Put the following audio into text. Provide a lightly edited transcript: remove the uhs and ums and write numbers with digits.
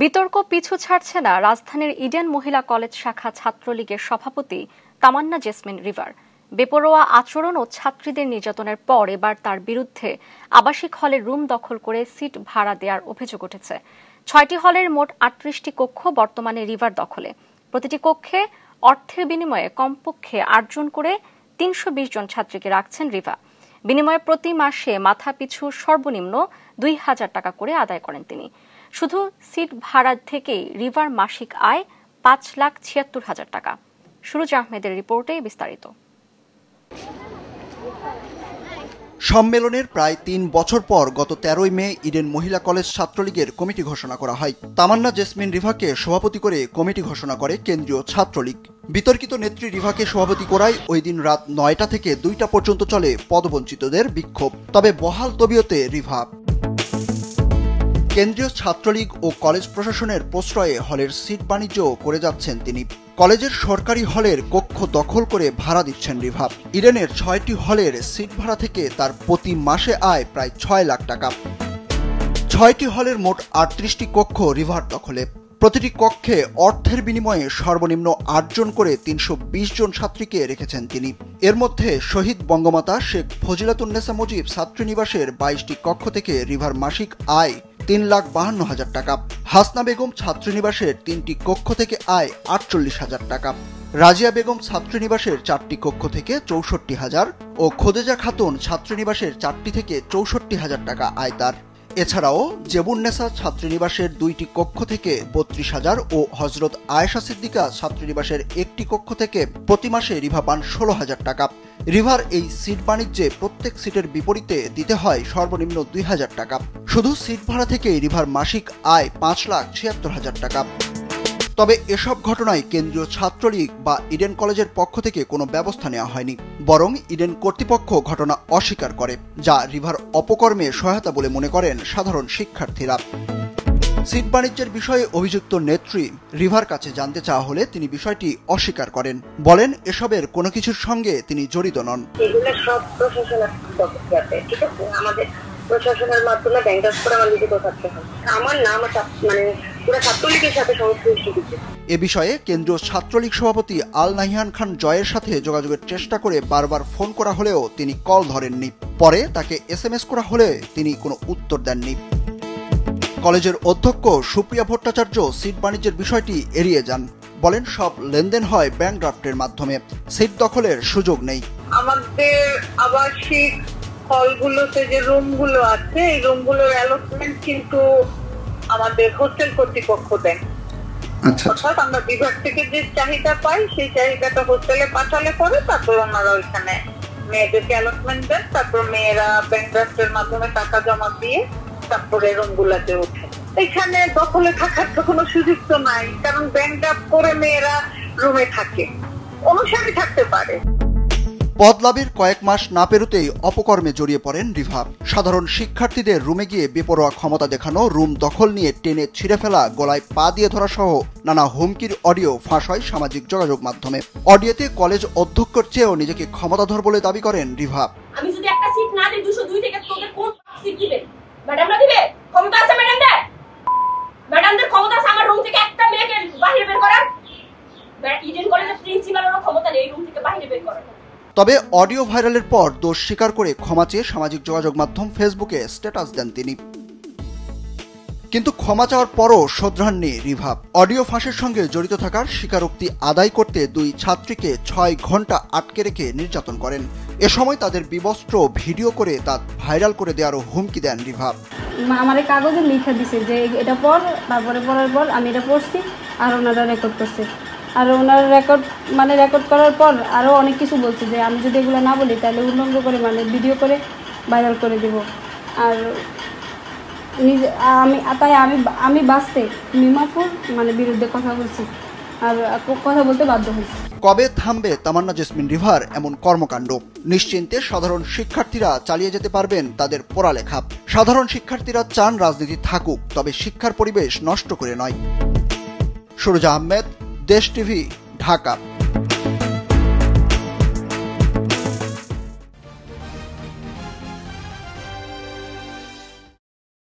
বিতর্ক পিছু ছাড়ছে না রাজধানীর ইডেন মহিলা কলেজ শাখা ছাত্রলীগের সভাপতি তামান্না জেসমিন রিভার। বেপরোয়া আচরণ ও ছাত্রীদের নির্যাতনের পর এবার তার বিরুদ্ধে আবাসিক হলের রুম দখল করে সিট ভাড়া দেওয়ার অভিযোগ উঠেছে। ৬টি হলের মোট ৩৮টি কক্ষ বর্তমানে রিভার দখলে। প্রতিটি কক্ষে অর্থের বিনিময়ে কমপক্ষে ৮ জন করে ৩২০ জন ছাত্রীকে রাখছেন রিভা। বিনিময়ে প্রতি মাসে মাথাপিছু সর্বনিম্ন ২,০০০ টাকা করে আদায় করেন তিনি। শুধু সিট ভাড়া থেকেই রিভার মাসিক আয় ৫,৭৬,০০০ টাকা। সুরুজ আহমেদের রিপোর্টে বিস্তারিত। সম্মেলনের প্রায় ৩ বছর পর গত ১৩ই মে ইডেন মহিলা কলেজ ছাত্রলীগের কমিটি ঘোষণা করা হয়। তামান্না জেসমিন রিভাকে সভাপতি করে কমিটি ঘোষণা করে কেন্দ্রীয় ছাত্রলীগ। বিতর্কিত নেত্রী রিভাকে সভাপতি করায় ওই দিন রাত ৯টা থেকে ২টা পর্যন্ত চলে পদবঞ্চিতদের বিক্ষোভ। তবে বহাল তবিয়তে রিভা। কেন্দ্রীয় ছাত্রলীগ ও কলেজ প্রশাসনের প্রশ্রয়ে হলের সিট বাণিজ্য করে যাচ্ছেন তিনি। কলেজের সরকারি হলের কক্ষ দখল করে ভাড়া দিচ্ছেন রিভা। ইডেনের ৬টি হলের সিট ভাড়া থেকে তার প্রতি মাসে আয় প্রায় ৬ লাখ টাকা। ৬টি হলের মোট ৩৮টি কক্ষ রিভার দখলে। প্রতিটি কক্ষে অর্থের বিনিময়ে সর্বনিম্ন ৮ জন করে ৩২০ জন ছাত্রীকে রেখেছেন তিনি। এর মধ্যে শহীদ বঙ্গমাতা শেখ ফজিলাতুন্নেসা মুজিব ছাত্রীনিবাসের ২২টি কক্ষ থেকে রিভার মাসিক আয় ৩,৫২,০০০ টাকা। হাসনা বেগম ছাত্রীনিবাসের ৩টি কক্ষ থেকে আয় ৪৮,০০০ টাকা। রাজিয়া বেগম ছাত্রীনিবাসের 4টি কক্ষ থেকে ৬৪,০০০ ও খোদেজা খাতুন ছাত্রীনিবাসের 4টি থেকে ৬৪,০০০ টাকা আয় তার। এছাড়াও জেবুন্নেসা ছাত্রীনিবাসের 2টি কক্ষ থেকে ৩২,০০০ ও হজরত আয়েশা সিদ্দিকা ছাত্রীনিবাসের 1টি কক্ষ থেকে প্রতি মাসে রিভা পান ১৬,০০০ টাকা। রিভার এই সিট বাণিজ্যে প্রত্যেক সিটের বিপরীতে দিতে হয় সর্বনিম্ন ২,০০০ টাকা। শুধু সিট ভাড়া থেকে রিভার মাসিক আয় ৫,৭৬,০০০ টাকা। তবে এসব ঘটনায় কেন্দ্রীয় ছাত্রলীগ বা ইডেন কলেজের পক্ষ থেকে কোনো ব্যবস্থা নেওয়া হয়নি। বরং ইডেন কর্তৃপক্ষ ঘটনা অস্বীকার করে, যা রিভার অপকর্মে সহায়তা বলে মনে করেন সাধারণ শিক্ষার্থীরা। সিট বাণিজ্যের বিষয়ে অভিযুক্ত নেত্রী রিভার কাছে জানতে চাওয়া হলে তিনি বিষয়টি অস্বীকার করেন। বলেন এসবের কোনো কিছুর সঙ্গে তিনি জড়িত নন। এগুলো সব প্রশাসনের পদক্ষেপে, ঠিক আছে, আমাদের প্রশাসনের মাধ্যমে ব্যাংকার্স করে আমার লিখিত থাকতে হয়। আমার নাম পুরো ছাত্রলীগের সাথে সংশ্লিষ্ট কিছু। এ বিষয়ে কেন্দ্রীয় ছাত্রলীগ সভাপতি আল নাহিয়ান খান জয়ের সাথে যোগাযোগের চেষ্টা করে বারবার ফোন করা হলেও তিনি কল ধরেননি। পরে তাকে SMS করা হলে তিনি কোনো উত্তর দেননি। কলেজের অধ্যক্ষ সুপ্রিয়া ভট্টাচার্য সিট বাণিজ্যের বিষয়টি এড়িয়ে যান। বলেন সব লেনদেন হয় ব্যাংক ড্রাফটের মাধ্যমে, সিট দখলের সুযোগ নেই। আমাদের আবাসিক হলগুলোতে যে রুমগুলো আছে, এই রুমগুলোর অ্যালটমেন্ট কিন্তু আমাদের হোস্টেল কর্তৃপক্ষ দেন। অর্থাৎ আমরা বিভাগ থেকে যে চাহিদা পাই সেই চাহিদাটা হোস্টেলে পাঠালে পরে তারপর ওনারা ওইখানে মেয়েদেরকে অ্যালটমেন্ট দেন। তারপর মেয়েরা ব্যাংক ড্রাফটের মাধ্যমে টাকা জমা দিয়ে তারপরে রুমগুলোতে ওঠে। এখানে দখলে থাকার তো কোনো সুযোগ তো নাই, কারণ ব্যাংক ড্রাফট করে মেয়েরা রুমে থাকে, অনুসারী থাকতে পারে। পদ লাভের কয়েক মাস না পেরোতেই অপকর্মে জড়িয়ে পড়েন রিভা। সাধারণ শিক্ষার্থীদের রুমে গিয়ে বেপরোয়া ক্ষমতা দেখানো, রুম দখল নিয়ে টেনে ছিঁড়ে ফেলা, গলায় পা দিয়ে ধরা সহ নানা হুমকির অডিও ফাঁস হয় সামাজিক যোগাযোগ মাধ্যমে। অডিওতে কলেজ অধ্যক্ষের চেয়েও নিজেকে ক্ষমতাধর বলে দাবি করেন রিভা। আমি যদি একটা সিট না দিই 202 থেকে তোদের কোন সিট দিবে? ম্যাডামরা দিবে? ক্ষমতা আছে ম্যাডামদের? ম্যাডামদের ক্ষমতা আছে আমার রুম থেকে একটা মেয়েকে বাইরে বের করার? ইডেন কলেজের প্রিন্সিপালেরও ক্ষমতা নেই রুম থেকে বাইরে বের করার। তবে অডিও ভাইরালের পর দোষ স্বীকার করে ক্ষমা চেয়ে সামাজিক যোগাযোগ মাধ্যম ফেসবুকে স্ট্যাটাস দেন তিনি। কিন্তু ক্ষমা চাওয়ার পরও শোধরাননি রিভা। অডিও ফাঁসের সঙ্গে জড়িত থাকার স্বীকারোক্তি আদায় করতে 2 ছাত্রীকে 6 ঘন্টা আটকে রেখে নির্যাতন করেন। এ সময় তাদের বিবস্ত্র ভিডিও করে তা ভাইরাল করে দেওয়ারও হুমকি দেন রিভা। আমার কাগজে লিখে দিছে যে এটা পড়, তারপরে পড়ার পর আমি এটা পড়ছি আর ওনারা রেকর্ড করছে। আর ওনার রেকর্ড করার পর আরও অনেক কিছু বলছে যে আমি যদি এগুলো না বলি তাহলে উল্লঙ্ঘ করে ভিডিও করে ভাইরাল করে দেব। আর নিজে আমি বাঁচতে মিমাপুর বিরুদ্ধে কথা বলছি আর কথা বলতে বাধ্য হয়েছি। কবে থামবে তামান্না জেসমিন রিভার এমন কর্মকাণ্ড? নিশ্চিন্তে সাধারণ শিক্ষার্থীরা চালিয়ে যেতে পারবেন তাদের পড়ালেখা। সাধারণ শিক্ষার্থীরা চান রাজনীতি থাকুক, তবে শিক্ষার পরিবেশ নষ্ট করে নয়। সুরুজ আহমেদ, দেশ টিভি, ঢাকা।